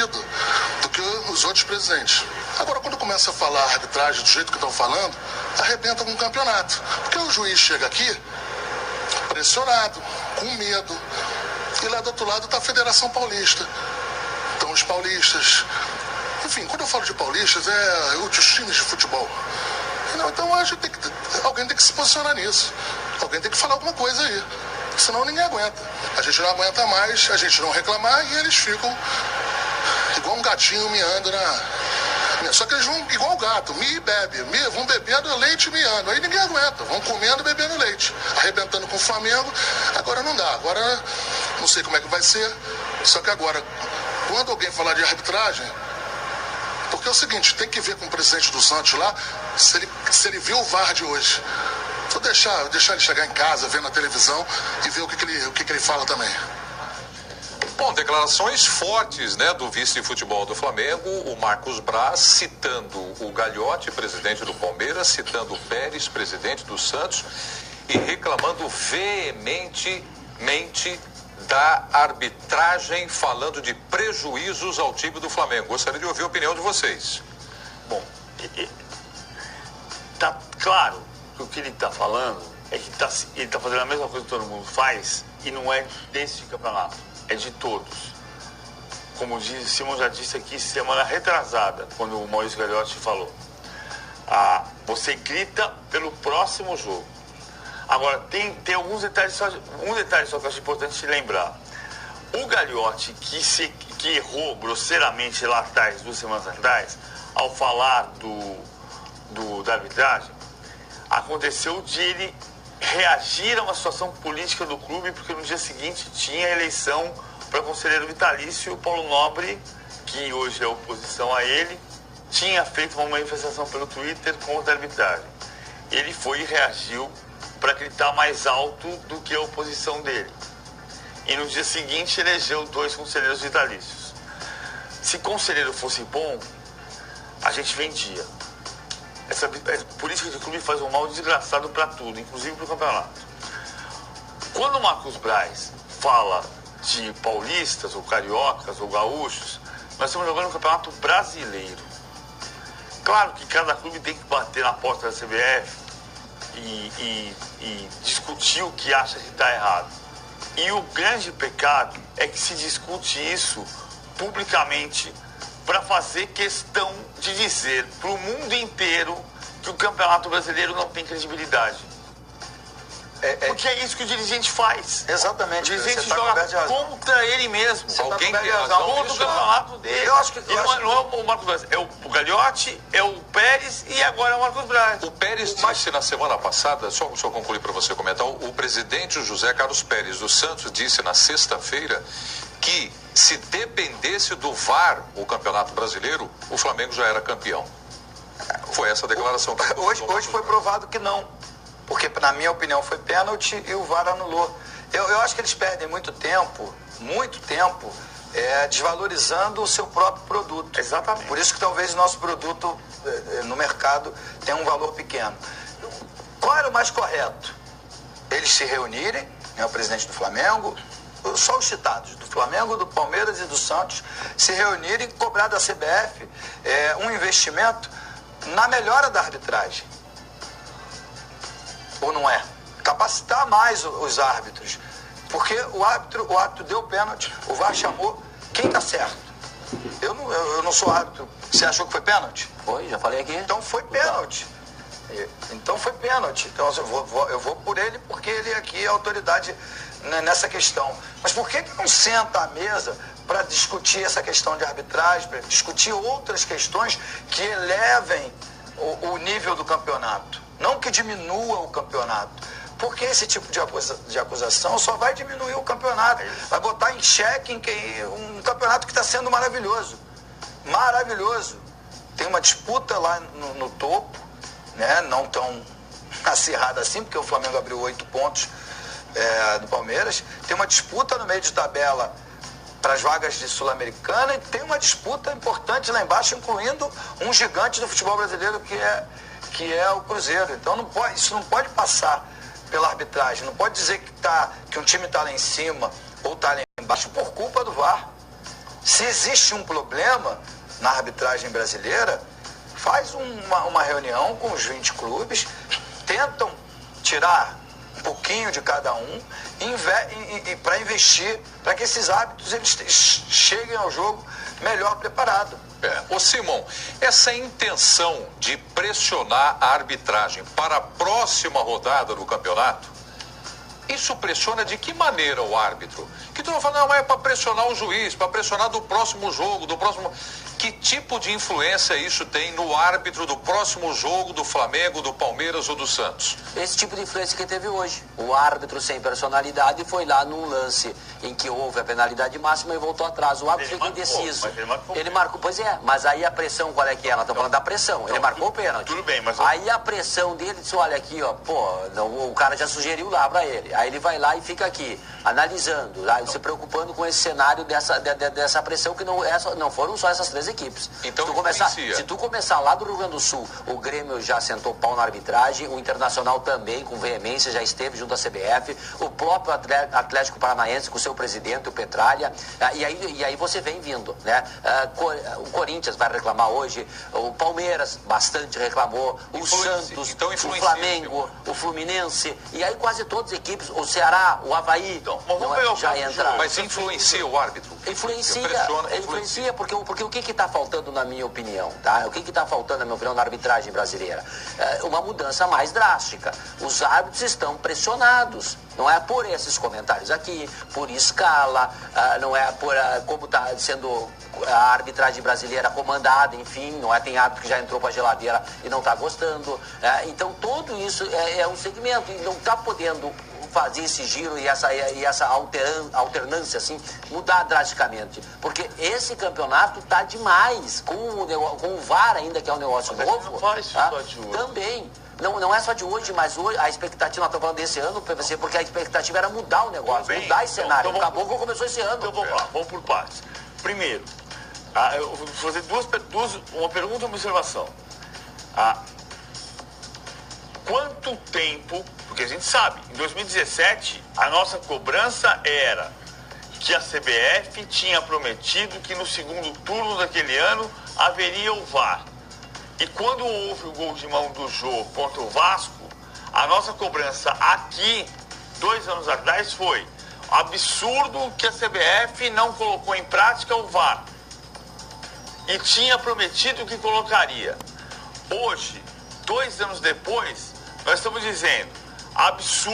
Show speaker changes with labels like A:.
A: resolvido do que os outros presidentes. Agora, quando começa a falar arbitragem do jeito que estão falando, arrebenta com o campeonato. Porque o juiz chega aqui pressionado, com medo. E lá do outro lado está a Federação Paulista. Então os paulistas... Enfim, quando eu falo de paulistas, é outros times de futebol. Não, então a gente alguém tem que se posicionar nisso. Alguém tem que falar alguma coisa aí. Senão ninguém aguenta. A gente não aguenta mais, a gente não reclamar e eles ficam igual um gatinho miando na... Só que eles vão igual o gato, mia e bebe. Vão bebendo leite e miando. Aí ninguém aguenta. Vão comendo e bebendo leite. Arrebentando com o Flamengo. Agora não dá. Agora não sei como é que vai ser. Só que agora, quando alguém falar de arbitragem... Porque é o seguinte, tem que ver com o presidente do Santos lá, se ele viu o VAR de hoje. Vou deixar ele chegar em casa, ver na televisão e ver o que ele fala também.
B: Bom, declarações fortes, né, do vice de futebol do Flamengo, o Marcos Braz, citando o Gagliotti, presidente do Palmeiras, citando o Pérez, presidente do Santos, e reclamando veementemente da arbitragem, falando de prejuízos ao time do Flamengo. Gostaria de ouvir a opinião de vocês.
C: Bom, tá claro que o que ele está falando é que ele está fazendo a mesma coisa que todo mundo faz e não é desse campeonato, é de todos. Como o Simon já disse aqui semana retrasada, quando o Maurício Gagliotti falou, você grita pelo próximo jogo. Agora, tem alguns detalhes, um detalhe só que eu acho importante lembrar. O Gagliotti, que errou grosseiramente lá atrás, 2 semanas atrás, ao falar da arbitragem, aconteceu de ele reagir a uma situação política do clube, porque no dia seguinte tinha eleição para conselheiro vitalício e o Paulo Nobre, que hoje é oposição a ele, tinha feito uma manifestação pelo Twitter contra a arbitragem. Ele foi e reagiu para gritar mais alto do que a oposição dele. E no dia seguinte elegeu 2 conselheiros vitalícios. Se conselheiro fosse bom, a gente vendia. Essa política de clube faz um mal desgraçado para tudo, inclusive para o campeonato. Quando o Marcos Braz fala de paulistas, ou cariocas, ou gaúchos, nós estamos jogando no campeonato brasileiro. Claro que cada clube tem que bater na porta da CBF e discutir o que acha que está errado. E o grande pecado é que se discute isso publicamente para fazer questão de dizer para o mundo inteiro que o Campeonato Brasileiro não tem credibilidade. Porque é isso que o dirigente faz.
D: Exatamente.
C: O dirigente joga contra ele mesmo.
B: Alguém tem
C: razão contra o campeonato dele.
D: Eu acho que
C: não é o Marcos Braz, é o Gagliotti, é o Pérez e agora é o Marcos Braz.
B: O Pérez disse na semana passada, só concluir para você comentar, o presidente José Carlos Pérez do Santos disse na sexta-feira que se dependesse do VAR o Campeonato Brasileiro, o Flamengo já era campeão. Foi essa a declaração.
D: Hoje foi provado que não. Porque, na minha opinião, foi pênalti e o VAR anulou. Eu acho que eles perdem muito tempo, desvalorizando o seu próprio produto.
C: Exatamente.
D: Por isso que talvez o nosso produto no mercado tenha um valor pequeno. Qual era o mais correto? Eles se reunirem, né, o presidente do Flamengo, só os citados, do Flamengo, do Palmeiras e do Santos, se reunirem e cobrar da CBF um investimento na melhora da arbitragem. Ou não é? Capacitar mais os árbitros. Porque o árbitro deu pênalti, o VAR chamou, quem está certo? Eu não sou árbitro. Você achou que foi pênalti?
E: Foi, já falei aqui.
D: Então foi pênalti. Então eu vou por ele porque ele aqui é autoridade nessa questão. Mas por que não senta à mesa para discutir essa questão de arbitragem, para discutir outras questões que elevem o nível do campeonato? Não que diminua o campeonato, porque esse tipo de acusação só vai diminuir o campeonato, vai botar em xeque um campeonato que está sendo maravilhoso. Maravilhoso. Tem uma disputa lá no topo, né? Não tão acirrada assim, porque o Flamengo abriu 8 pontos do Palmeiras. Tem uma disputa no meio de tabela para as vagas de Sul-Americana e tem uma disputa importante lá embaixo, incluindo um gigante do futebol brasileiro que é o Cruzeiro. Então isso não pode passar pela arbitragem, não pode dizer que um time está lá em cima ou está lá embaixo por culpa do VAR. Se existe um problema na arbitragem brasileira, faz uma reunião com os 20 clubes, tentam tirar um pouquinho de cada um para investir, para que esses árbitros eles cheguem ao jogo melhor preparados.
B: Ô Simon, essa intenção de pressionar a arbitragem para a próxima rodada do campeonato, isso pressiona de que maneira o árbitro? Que tu não fala, não, mas é para pressionar o juiz, para pressionar do próximo jogo, do próximo... Que tipo de influência isso tem no árbitro do próximo jogo do Flamengo, do Palmeiras ou do Santos?
E: Esse tipo de influência que teve hoje. O árbitro sem personalidade foi lá num lance em que houve a penalidade máxima e voltou atrás. O árbitro fica indeciso. Ele marcou, pois é, mas aí a pressão, qual é que é? Nós estamos falando da pressão. Ele marcou o pênalti.
C: Tudo bem, mas...
E: Aí a pressão dele disse, olha aqui, ó, pô, não, o cara já sugeriu lá pra ele. Aí ele vai lá e fica aqui, analisando, lá, se preocupando com esse cenário dessa pressão que não foram só essas três equipes.
B: Então,
E: se tu começar lá do Rio Grande do Sul, o Grêmio já sentou pau na arbitragem, o Internacional também, com veemência, já esteve junto à CBF, o próprio Atlético Paranaense com seu presidente, o Petralha, e aí você vem vindo, né? O Corinthians vai reclamar hoje, o Palmeiras bastante reclamou, o Santos,
B: então,
E: o Flamengo, o Fluminense, e aí quase todas as equipes, o Ceará, o Avaí, já entra.
B: Mas influencia o árbitro?
E: Influencia, porque o que está faltando, na minha opinião, tá? O que está faltando, na minha opinião, na arbitragem brasileira? Uma mudança mais drástica. Os árbitros estão pressionados. Não é por esses comentários aqui, por escala, não é por como está sendo a arbitragem brasileira comandada, enfim, não é? Tem árbitro que já entrou para a geladeira e não está gostando. Então, tudo isso é um segmento e não está podendo fazer esse giro e essa alternância, assim, mudar drasticamente. Porque esse campeonato tá demais, com o VAR ainda, que é um negócio novo.
C: Não faz isso só de hoje.
E: Também. Não é só de hoje, mas hoje a expectativa, nós estamos falando desse ano, PVC, porque a expectativa era mudar o negócio, mudar esse cenário. Então acabou que começou esse ano.
C: Então vamos lá, vamos por partes. Primeiro, eu vou fazer uma pergunta e uma observação. Quanto tempo, porque a gente sabe, em 2017, a nossa cobrança era que a CBF tinha prometido que no segundo turno daquele ano haveria o VAR. E quando houve o gol de mão do Jô contra o Vasco, a nossa cobrança aqui, 2 anos atrás, foi absurdo que a CBF não colocou em prática o VAR. E tinha prometido que colocaria. Hoje, 2 anos depois, nós estamos dizendo, absurdo